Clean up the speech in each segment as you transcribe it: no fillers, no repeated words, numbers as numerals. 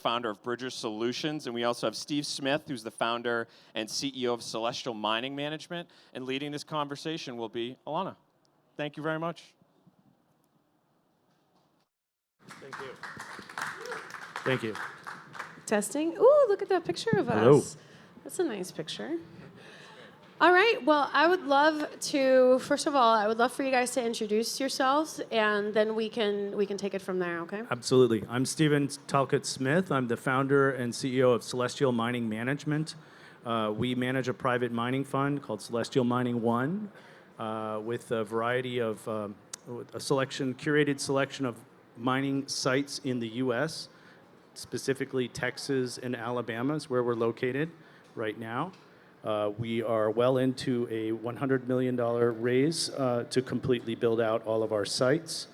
co-founder of Bridger Solutions, and we also have Steve Smith, who's the founder and CEO of Celestial Mining Management, and leading this conversation will be Alana. Thank you very much. Thank you. Thank you. Testing. Ooh, look at that picture of us. Hello. That's a nice picture. All right. Well, I would love to. First of all, I would love for you guys to introduce yourselves, and then we can take it from there. Okay. Absolutely. I'm Stephen Talcott Smith. I'm the founder and CEO of Celestial Mining Management. We manage a private mining fund called Celestial Mining One, with a variety of curated selection of mining sites in the U.S., specifically Texas and Alabama is where we're located right now. We are well into a $100 million raise to completely build out all of our sites.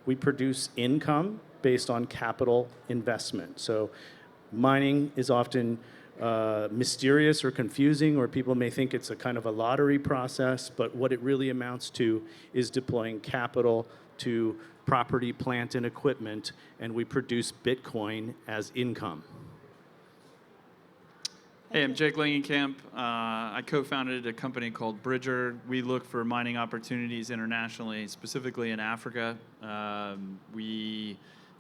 We produce income based on capital investment. So mining is often mysterious or confusing, or people may think it's a kind of a lottery process, but what it really amounts to is deploying capital to property, plant, and equipment, and we produce Bitcoin as income. Hey, I'm Jake Langenkamp. I co-founded a company called Bridger. We look for mining opportunities internationally, specifically in Africa. We,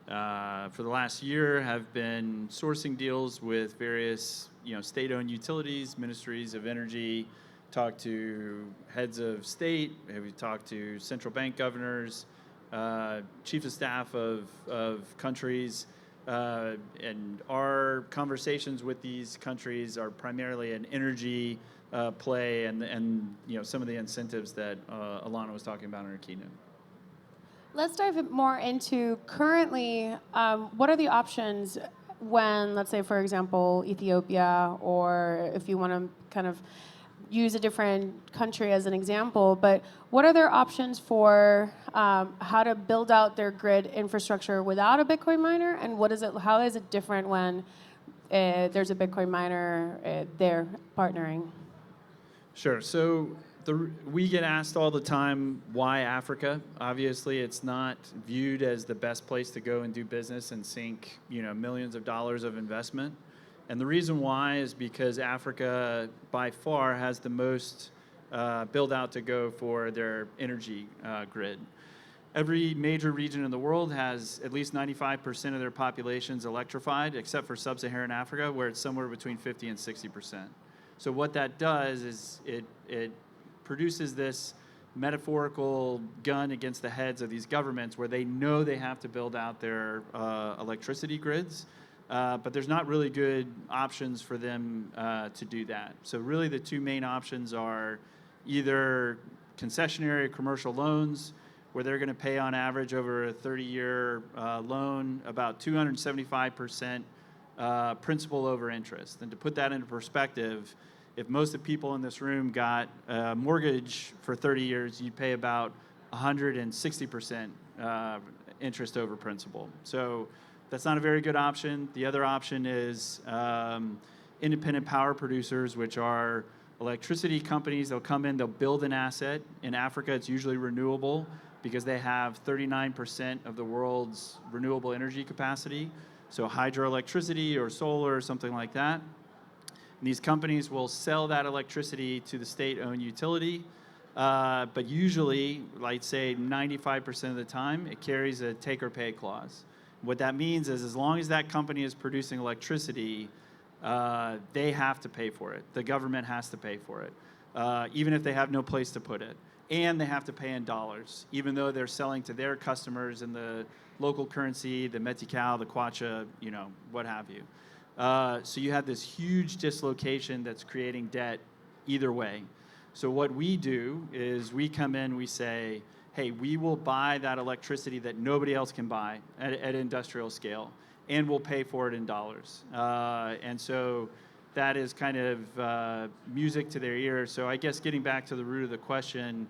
for the last year, have been sourcing deals with various, state-owned utilities, ministries of energy, talked to heads of state, we've talked to central bank governors, chief of staff of countries. And our conversations with these countries are primarily an energy play and some of the incentives that Alana was talking about in her keynote. Let's dive more into currently, what are the options when, let's say, for example, Ethiopia, or if you want to kind of use a different country as an example, but what are their options for how to build out their grid infrastructure without a Bitcoin miner, and how is it different when there's a Bitcoin miner there partnering? Sure. So we get asked all the time, why Africa? Obviously, it's not viewed as the best place to go and do business and sink millions of dollars of investment. And the reason why is because Africa, by far, has the most build out to go for their energy grid. Every major region in the world has at least 95% of their populations electrified, except for sub-Saharan Africa, where it's somewhere between 50 and 60%. So what that does is it produces this metaphorical gun against the heads of these governments where they know they have to build out their electricity grids. But there's not really good options for them to do that. So really the two main options are either concessionary or commercial loans, where they're going to pay on average over a 30-year loan about 275% principal over interest. And to put that into perspective, if most of the people in this room got a mortgage for 30 years, you'd pay about 160% interest over principal. So that's not a very good option. The other option is independent power producers, which are electricity companies. They'll come in, they'll build an asset. In Africa, it's usually renewable because they have 39% of the world's renewable energy capacity. So hydroelectricity or solar or something like that. And these companies will sell that electricity to the state-owned utility. But usually, like say 95% of the time, it carries a take-or-pay clause. What that means is as long as that company is producing electricity, they have to pay for it. The government has to pay for it, even if they have no place to put it. And they have to pay in dollars, even though they're selling to their customers in the local currency, the Metical, the Kwacha, what have you. So you have this huge dislocation that's creating debt either way. So what we do is we come in, we say, hey, we will buy that electricity that nobody else can buy at industrial scale, and we'll pay for it in dollars. And so that is kind of music to their ears. So I guess getting back to the root of the question,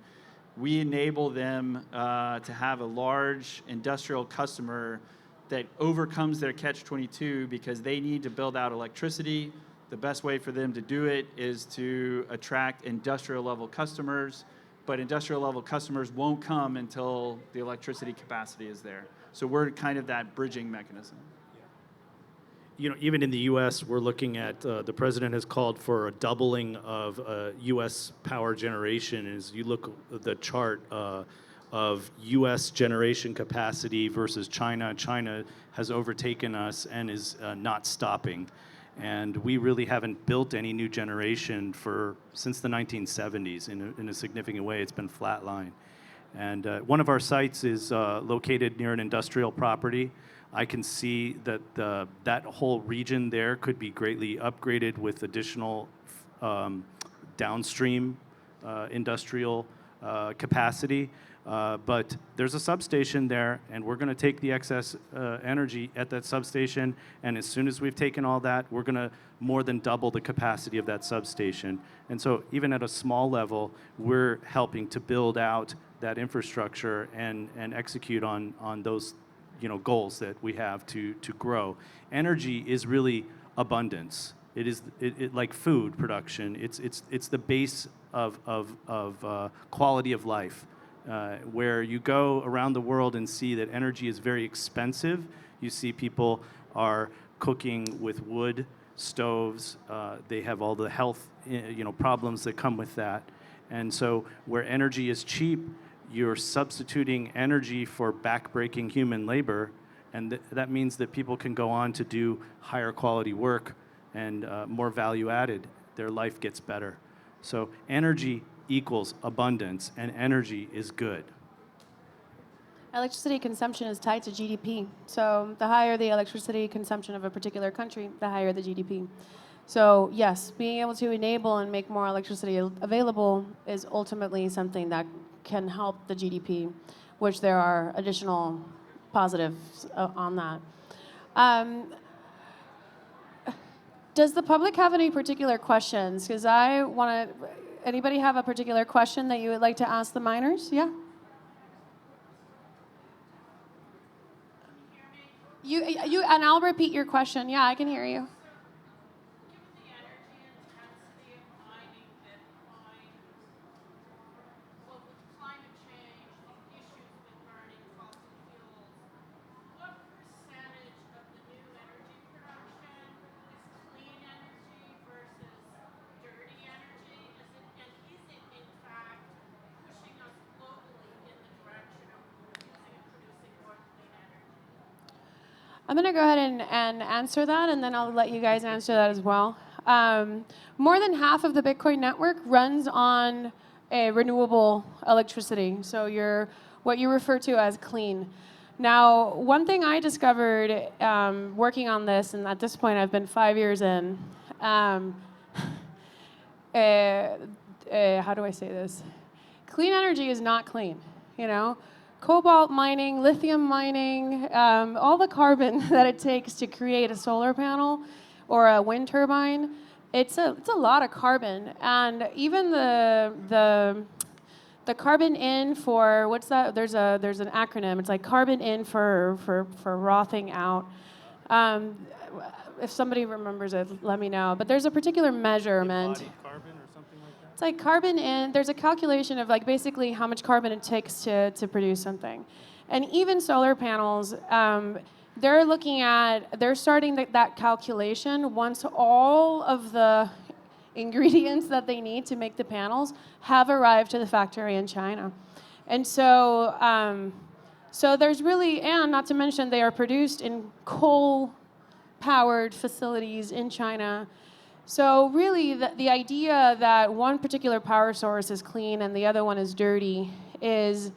we enable them to have a large industrial customer that overcomes their catch-22 because they need to build out electricity. The best way for them to do it is to attract industrial-level customers, but industrial-level customers won't come until the electricity capacity is there. So we're kind of that bridging mechanism. even in the U.S., we're looking at the president has called for a doubling of U.S. power generation. As you look at the chart of U.S. generation capacity versus China, China has overtaken us and is not stopping. And we really haven't built any new generation since the 1970s in a significant way. It's been flatline. And one of our sites is located near an industrial property. I can see that that whole region there could be greatly upgraded with additional downstream industrial capacity. But there's a substation there, and we're going to take the excess energy at that substation, and as soon as we've taken all that, we're going to more than double the capacity of that substation. And so even at a small level, we're helping to build out that infrastructure and execute on those goals that we have to grow. Energy is really abundance. It is like food production. It's the base of quality of life. Where you go around the world and see that energy is very expensive. You see people are cooking with wood stoves. They have all the health problems that come with that. And so where energy is cheap, you're substituting energy for backbreaking human labor, and that means that people can go on to do higher quality work and more value added. Their life gets better. So energy equals abundance, and energy is good. Electricity consumption is tied to GDP. So the higher the electricity consumption of a particular country, the higher the GDP. So yes, being able to enable and make more electricity available is ultimately something that can help the GDP, which there are additional positives on that. Does the public have any particular questions? Because I want to. Anybody have a particular question that you would like to ask the miners? Yeah. You and I'll repeat your question. Yeah, I can hear you. I'm going to go ahead and answer that, and then I'll let you guys answer that as well. More than half of the Bitcoin network runs on a renewable electricity, so what you refer to as clean. Now, one thing I discovered working on this, and at this point I've been 5 years in, how do I say this? Clean energy is not clean, Cobalt mining, lithium mining, all the carbon that it takes to create a solar panel or a wind turbine, it's a lot of carbon. And even the carbon in for, what's that? There's an acronym. It's like carbon in for frothing out. If somebody remembers it, let me know. But there's a particular measurement. Embodied carbon or something like that? It's like carbon in, there's a calculation of like basically how much carbon it takes to produce something. And even solar panels, they're starting that calculation once all of the ingredients that they need to make the panels have arrived to the factory in China. And so, so there's really, and not to mention they are produced in coal-powered facilities in China. So really, the idea that one particular power source is clean and the other one is dirty is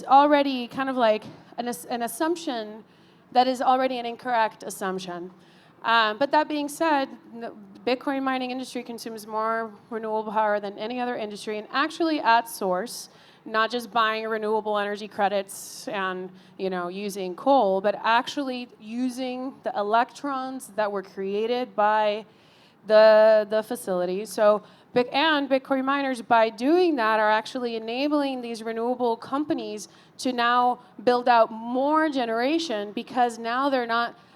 already kind of like an assumption that is already an incorrect assumption. But that being said, the Bitcoin mining industry consumes more renewable power than any other industry, and actually at source, not just buying renewable energy credits and using coal, but actually using the electrons that were created by the facility. So, and Bitcoin miners, by doing that, are actually enabling these renewable companies to now build out more generation, because now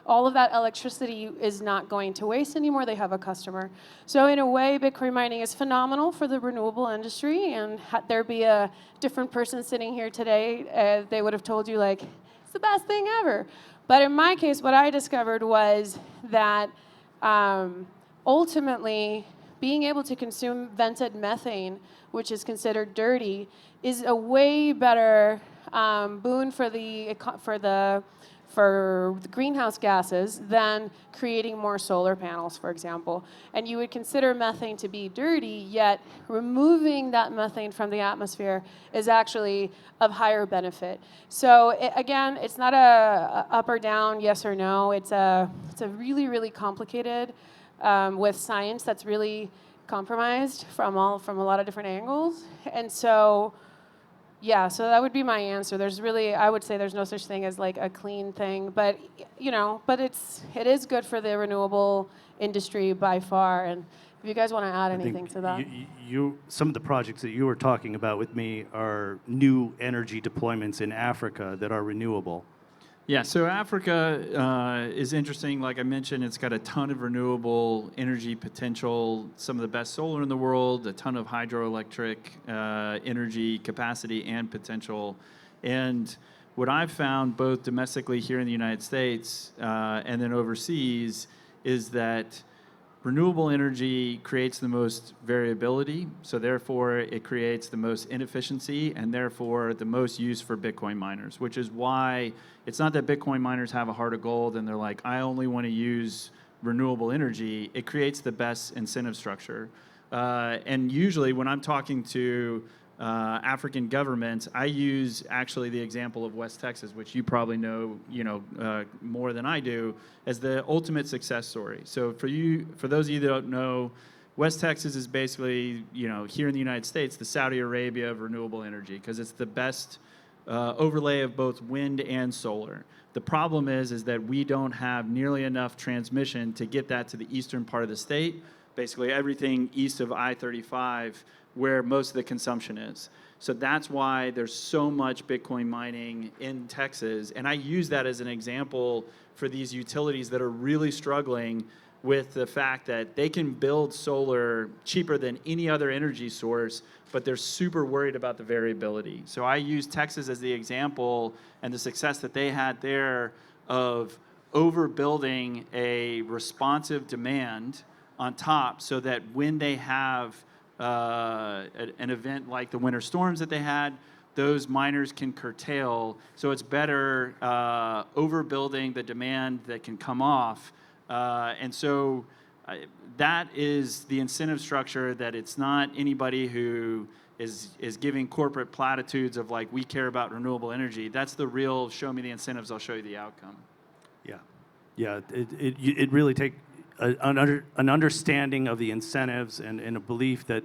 all of that electricity is not going to waste anymore. They have a customer. So in a way, Bitcoin mining is phenomenal for the renewable industry. And had there be a different person sitting here today, they would have told you, like, it's the best thing ever. But in my case, what I discovered was that ultimately, being able to consume vented methane, which is considered dirty, is a way better boon for the greenhouse gases than creating more solar panels, for example. And you would consider methane to be dirty, yet removing that methane from the atmosphere is actually of higher benefit. So again, it's not a up or down, yes or no. It's a really, really complicated with science that's really compromised from a lot of different angles. And so yeah, so that would be my answer. There's really, I would say there's no such thing as like a clean thing, but but it is good for the renewable industry by far. And if you guys want to add anything to that. Some of the projects that you were talking about with me are new energy deployments in Africa that are renewable. Yeah, so Africa is interesting. Like I mentioned, it's got a ton of renewable energy potential, some of the best solar in the world, a ton of hydroelectric energy capacity and potential. And what I've found both domestically here in the United States and then overseas is that renewable energy creates the most variability, so therefore it creates the most inefficiency and therefore the most use for Bitcoin miners, which is why it's not that Bitcoin miners have a heart of gold and they're like, I only want to use renewable energy. It creates the best incentive structure. And usually when I'm talking to African governments, I use actually the example of West Texas, which you probably know, more than I do, as the ultimate success story. So for those of you that don't know, West Texas is basically, here in the United States, the Saudi Arabia of renewable energy, because it's the best overlay of both wind and solar. The problem is that we don't have nearly enough transmission to get that to the eastern part of the state, basically everything east of I-35, where most of the consumption is. So that's why there's so much Bitcoin mining in Texas. And I use that as an example for these utilities that are really struggling with the fact that they can build solar cheaper than any other energy source, but they're super worried about the variability. So I use Texas as the example and the success that they had there of overbuilding a responsive demand on top so that when they have an event like the winter storms that they had, those miners can curtail. So it's better overbuilding the demand that can come off. And so that is the incentive structure, that it's not anybody who is giving corporate platitudes of like, we care about renewable energy. That's the real show me the incentives, I'll show you the outcome. Yeah, it really takes an understanding of the incentives and a belief that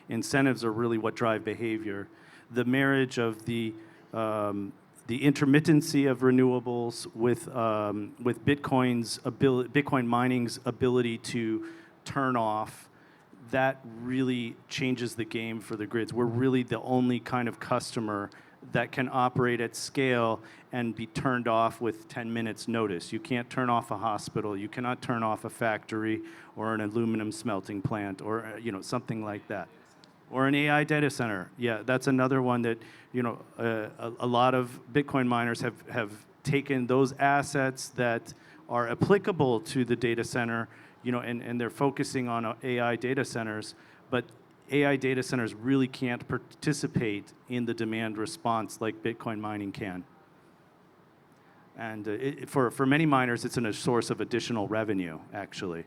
incentives are really what drive behavior. The marriage of the intermittency of renewables with Bitcoin mining's ability to turn off, that really changes the game for the grids. We're really the only kind of customer that can operate at scale and be turned off with 10 minutes notice. You can't turn off a hospital, you cannot turn off a factory or an aluminum smelting plant or something like that. Or an AI data center. Yeah, that's another one that a lot of Bitcoin miners have taken those assets that are applicable to the data center, and they're focusing on AI data centers, but AI data centers really can't participate in the demand response like Bitcoin mining can. And for many miners, it's a source of additional revenue, actually.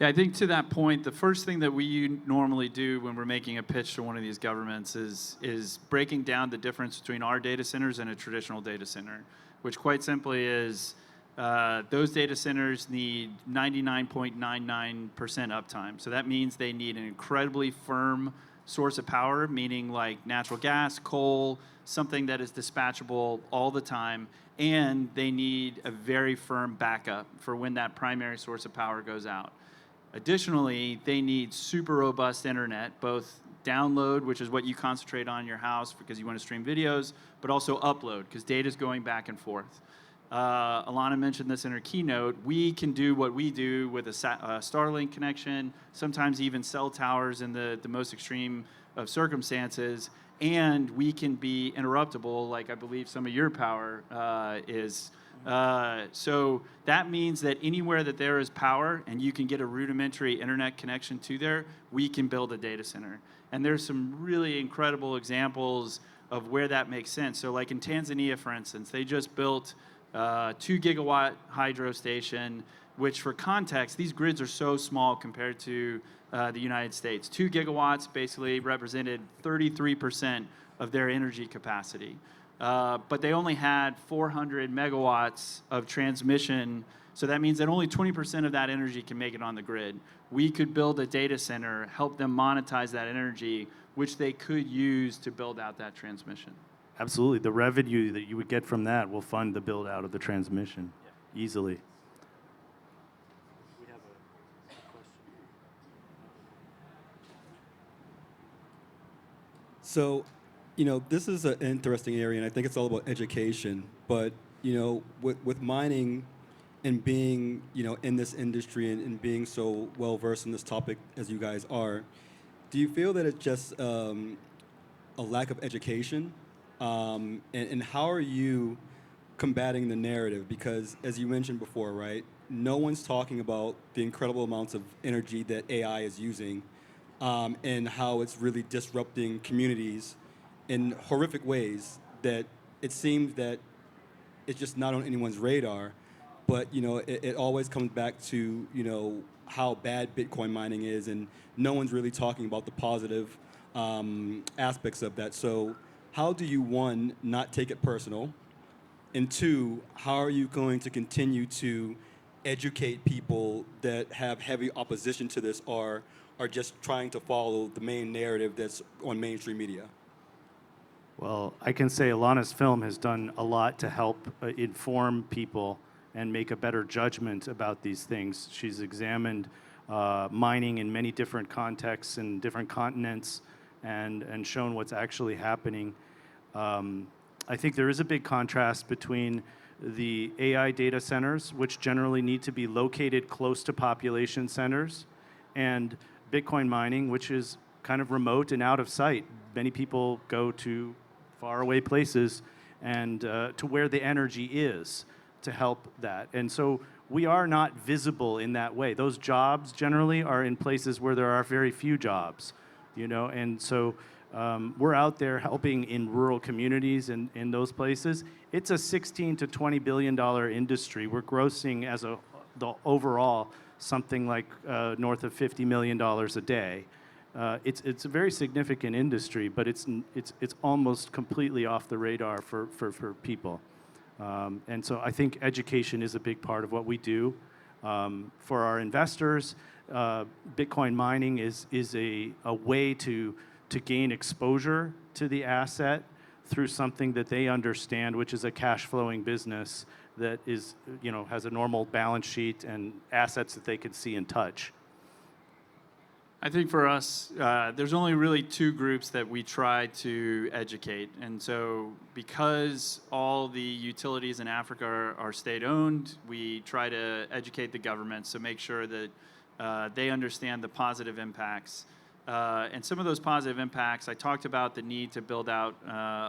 Yeah, I think to that point, the first thing that we normally do when we're making a pitch to one of these governments is breaking down the difference between our data centers and a traditional data center, which quite simply is those data centers need 99.99% uptime. So that means they need an incredibly firm source of power, meaning like natural gas, coal, something that is dispatchable all the time, and they need a very firm backup for when that primary source of power goes out. Additionally, they need super robust internet, both download, which is what you concentrate on in your house because you want to stream videos, but also upload because data is going back and forth. Alana mentioned this in her keynote. We can do what we do with a Starlink connection, sometimes even cell towers in the most extreme of circumstances, and we can be interruptible, like I believe some of your power is. So that means that anywhere that there is power and you can get a rudimentary internet connection to there, we can build a data center. And there's some really incredible examples of where that makes sense. So like in Tanzania, for instance, they just built a 2 gigawatt hydro station, which for context, these grids are so small compared to the United States. 2 gigawatts basically represented 33% of their energy capacity. But they only had 400 megawatts of transmission, so that means that only 20% of that energy can make it on the grid. We could build a data center, help them monetize that energy, which they could use to build out that transmission. Absolutely. The revenue that you would get from that will fund the build out of the transmission easily. So, this is an interesting area, and I think it's all about education. But, with mining and being, in this industry and being so well versed in this topic as you guys are, do you feel that it's just a lack of education? And how are you combating the narrative? Because, as you mentioned before, right, no one's talking about the incredible amounts of energy that AI is using. And how it's really disrupting communities in horrific ways that it seems that it's just not on anyone's radar. But, it always comes back to, how bad Bitcoin mining is, and no one's really talking about the positive aspects of that. So how do you, one, not take it personal? And two, how are you going to continue to educate people that have heavy opposition to this or are just trying to follow the main narrative that's on mainstream media? Well, I can say Alana's film has done a lot to help inform people and make a better judgment about these things. She's examined mining in many different contexts and different continents and shown what's actually happening. I think there is a big contrast between the AI data centers, which generally need to be located close to population centers, and Bitcoin mining, which is kind of remote and out of sight. Many people go to faraway places and to where the energy is to help that. And so we are not visible in that way. Those jobs generally are in places where there are very few jobs, and so we're out there helping in rural communities and in those places. It's a $16 to $20 billion industry. We're grossing the overall something like north of $50 million a day. It's a very significant industry, but it's almost completely off the radar for people. And so I think education is a big part of what we do. For our investors, Bitcoin mining is a way to gain exposure to the asset through something that they understand, which is a cash flowing business that is, has a normal balance sheet and assets that they can see and touch. I think for us, there's only really two groups that we try to educate. And so because all the utilities in Africa are state-owned, we try to educate the governments to make sure that they understand the positive impacts. And some of those positive impacts, I talked about the need to build out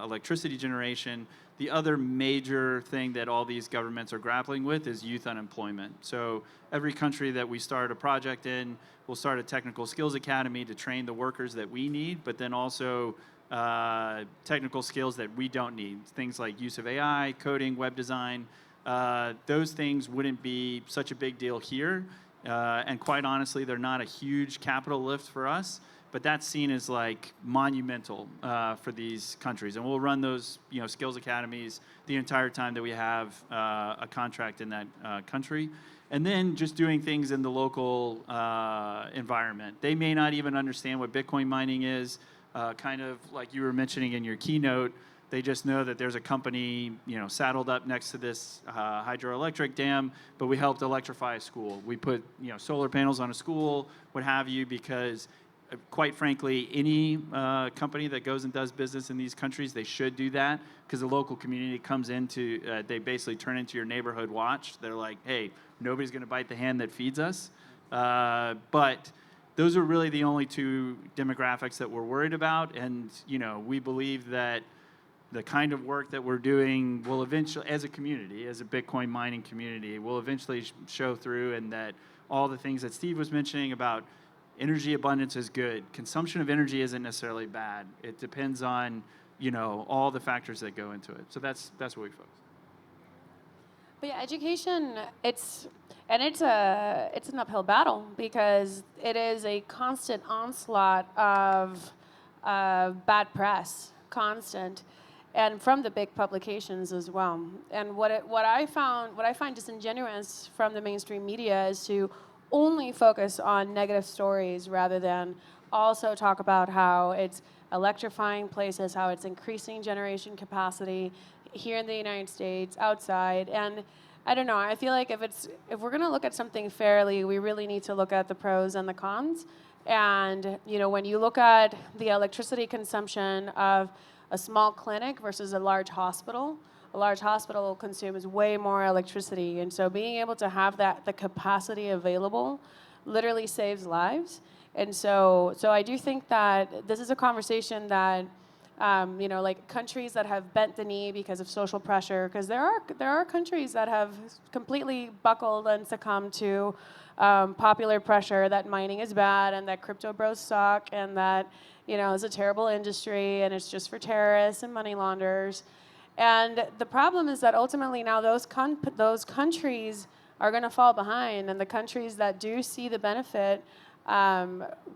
electricity generation. The other major thing that all these governments are grappling with is youth unemployment. So every country that we start a project in, we'll start a technical skills academy to train the workers that we need, but then also technical skills that we don't need. Things like use of AI, coding, web design. Those things wouldn't be such a big deal here. And quite honestly, they're not a huge capital lift for us, but that's seen as like monumental for these countries. And we'll run those skills academies the entire time that we have a contract in that country. And then just doing things in the local environment. They may not even understand what Bitcoin mining is, kind of like you were mentioning in your keynote. They just know that there's a company, saddled up next to this hydroelectric dam, but we helped electrify a school. We put, solar panels on a school, what have you, because quite frankly, any company that goes and does business in these countries, they should do that because the local community comes into, they basically turn into your neighborhood watch. They're like, hey, nobody's going to bite the hand that feeds us. But those are really the only two demographics that we're worried about. And we believe that the kind of work that we're doing will eventually, as a community, as a Bitcoin mining community, will eventually show through, and that all the things that Steve was mentioning about energy abundance is good. Consumption of energy isn't necessarily bad. It depends on, all the factors that go into it. So that's what we focus. But yeah, education, it's an uphill battle because it is a constant onslaught of bad press, constant, and from the big publications as well. And what I find disingenuous from the mainstream media is to only focus on negative stories rather than also talk about how it's electrifying places, how it's increasing generation capacity here in the United States, outside. And I don't know, I feel like if we're gonna look at something fairly, we really need to look at the pros and the cons. And when you look at the electricity consumption of a small clinic versus a large hospital consumes way more electricity. And so being able to have the capacity available literally saves lives. And so I do think that this is a conversation that, like countries that have bent the knee because of social pressure, because there are countries that have completely buckled and succumbed to popular pressure that mining is bad and that crypto bros suck and that it's a terrible industry and it's just for terrorists and money launderers. And the problem is that ultimately now those countries are going to fall behind, and the countries that do see the benefit,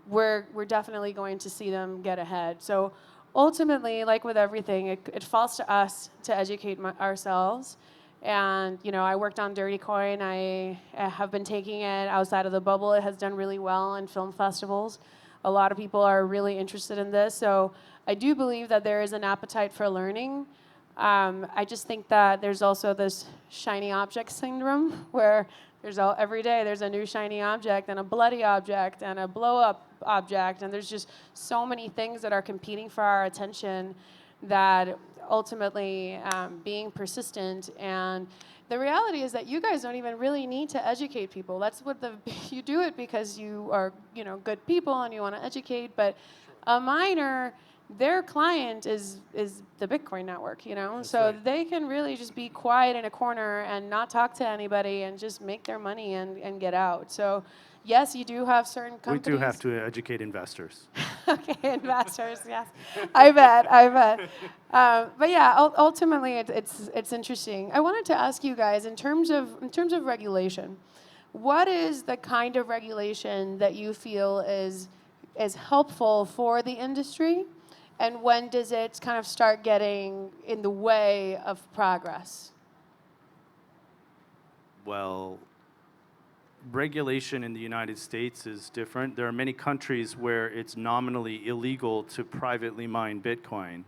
we're definitely going to see them get ahead. So ultimately, like with everything, it falls to us to educate ourselves. And I worked on Dirty Coin. I have been taking it outside of the bubble. It has done really well in film festivals. A lot of people are really interested in this. So I do believe that there is an appetite for learning. I just think that there's also this shiny object syndrome where every day there's a new shiny object and a bloody object and a blow-up object, and there's just so many things that are competing for our attention that ultimately being persistent. And the reality is that you guys don't even really need to educate people. That's what you do it because you are good people and you want to educate. But a miner, their client is the Bitcoin network, so right. They can really just be quiet in a corner and not talk to anybody and just make their money and get out. So yes, you do have certain companies. We do have to educate investors. Okay, investors, yes. I bet. But yeah, ultimately it's interesting. I wanted to ask you guys, in terms of regulation, what is the kind of regulation that you feel is helpful for the industry? And when does it kind of start getting in the way of progress? Well, regulation in the United States is different. There are many countries where it's nominally illegal to privately mine Bitcoin,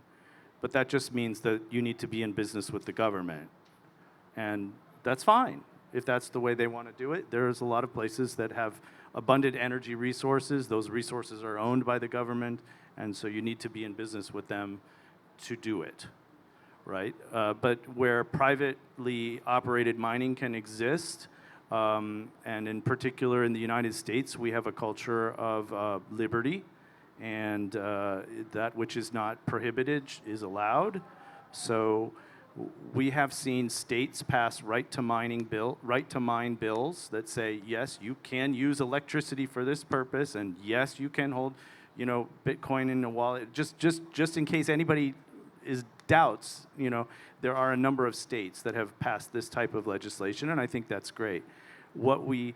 but that just means that you need to be in business with the government. And that's fine if that's the way they want to do it. There's a lot of places that have abundant energy resources. Those resources are owned by the government, and so you need to be in business with them to do it, right? But where privately operated mining can exist, and in particular in the United States, we have a culture of liberty, and that which is not prohibited is allowed. So we have seen states pass right to mine bills that say, yes, you can use electricity for this purpose, and yes, you can hold Bitcoin in a wallet. Just in case anybody doubts, there are a number of states that have passed this type of legislation, and I think that's great. What we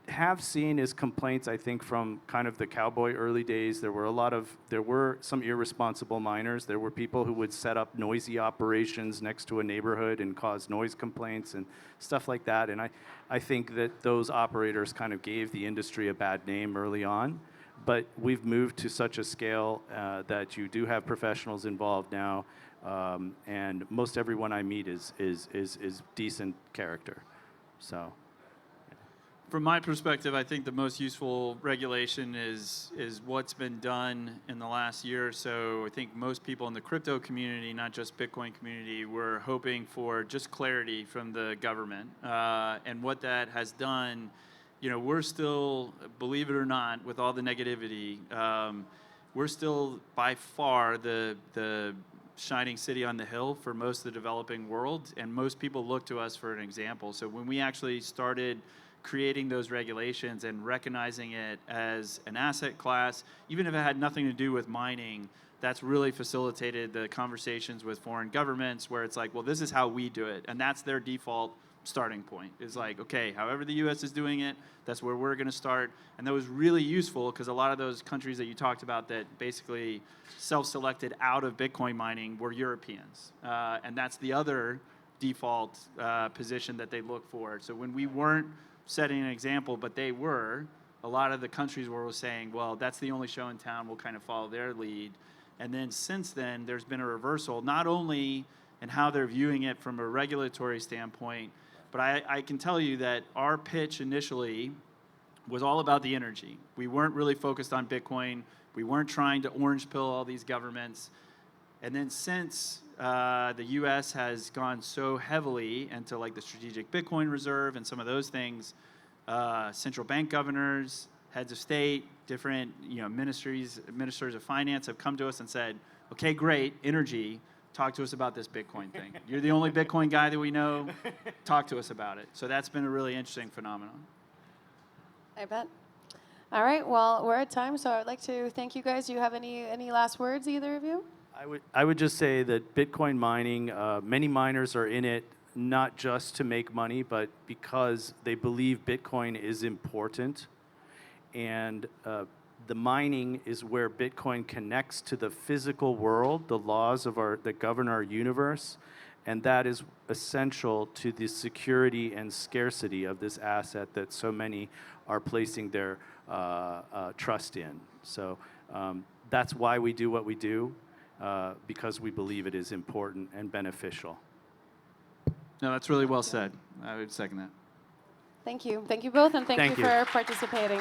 have seen is complaints, I think, from kind of the cowboy early days. There were some irresponsible miners. There were people who would set up noisy operations next to a neighborhood and cause noise complaints and stuff like that. And I think that those operators kind of gave the industry a bad name early on. But we've moved to such a scale that you do have professionals involved now, and most everyone I meet is decent character. So. From my perspective, I think the most useful regulation is what's been done in the last year or so. I think most people in the crypto community, not just Bitcoin community, were hoping for just clarity from the government. And what that has done, we're still, believe it or not, with all the negativity, we're still by far the shining city on the hill for most of the developing world, and most people look to us for an example. So when we actually started creating those regulations and recognizing it as an asset class, even if it had nothing to do with mining, that's really facilitated the conversations with foreign governments where it's like, well, this is how we do it. And that's their default starting point. Is like, okay, however the US is doing it, that's where we're going to start. And that was really useful because a lot of those countries that you talked about that basically self-selected out of Bitcoin mining were Europeans. And that's the other default position that they look for. So when we weren't setting an example, but they were, a lot of the countries were saying, well, that's the only show in town, we'll kind of follow their lead. And then since then, there's been a reversal, not only in how they're viewing it from a regulatory standpoint, but I can tell you that our pitch initially was all about the energy. We weren't really focused on Bitcoin. We weren't trying to orange pill all these governments. And then since the U.S. has gone so heavily into like the strategic Bitcoin reserve and some of those things, central bank governors, heads of state, different ministers of finance have come to us and said, okay, great, energy, talk to us about this Bitcoin thing. You're the only Bitcoin guy that we know, talk to us about it. So that's been a really interesting phenomenon. I bet. All right, well, we're at time, so I'd like to thank you guys. Do you have any last words, either of you? I would just say that Bitcoin mining, many miners are in it not just to make money, but because they believe Bitcoin is important. And the mining is where Bitcoin connects to the physical world, the laws that govern our universe, and that is essential to the security and scarcity of this asset that so many are placing their trust in. So that's why we do what we do, because we believe it is important and beneficial. No, that's really well said. I would second that. Thank you. Thank you both, and thank Thank you you. for participating.